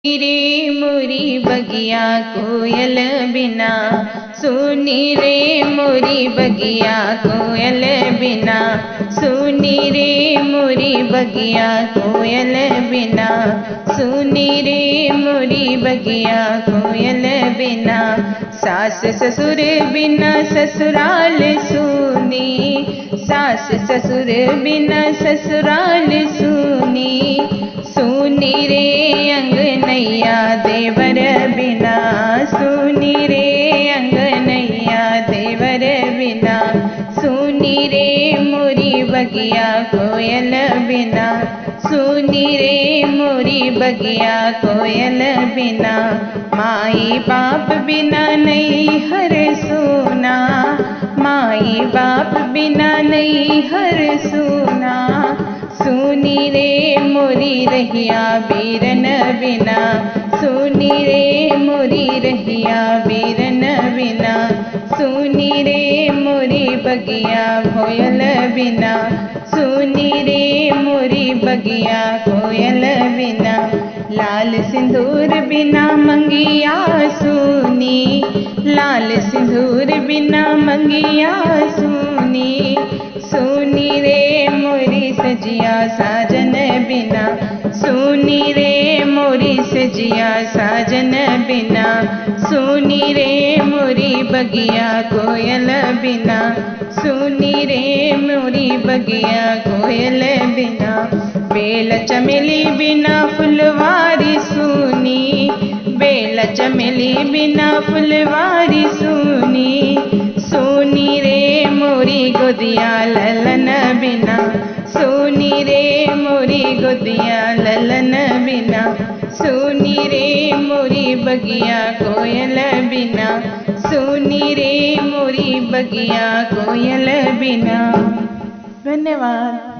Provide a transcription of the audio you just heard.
रे मोरी बगिया कोयल बिना, सुनी रे मोरी बगिया कोयल बिना, सुनी रे मोरी बगिया कोयल बिना, सुनी रे मोरी बगिया कोयल बिना। सास ससुर बिना ससुराल सुनी, सास ससुर बिना ससुराल सुनी, सुनी रे अंगनैया देवर बिना, सुनी रे अंगनैया देवर बिना, सुनी रे मोरी बगिया कोयल बिना, सुनी रे मोरी बगिया कोयल बिना। माई बाप बिना नहीं हर सुना, माई बाप बिना नहीं हर सुना, सुनी रे मोरी रहिया बीरन बिना, सुनी रे मोरी रहिया बीरन बिना, सुनी रे मोरी बगिया कोयल बिना, सुनी रे मोरी बगिया कोयल बिना। लाल सिंदूर बिना मंगिया सुनी, लाल सिंदूर बिना मंगिया सुनी, सुनी रे मोरी सजिया साजन बिना, सुनी रे मोरी सजिया साजन बिना, सुनी रे मोरी बगिया कोयल बिना, सुनी रे मोरी बगिया कोयल बिना। बेल चमेली बिना फुलवारी सुनी, बेल चमेली बिना फुलवारी सुनी, सुनी रे मोरी गोदिया ललन बिना, सुनी रे मोरी गोदिया ललन बिना, सुनी रे मोरी बगिया कोयल बिना, सुनी रे मोरी बगिया कोयल बिना। धन्यवाद।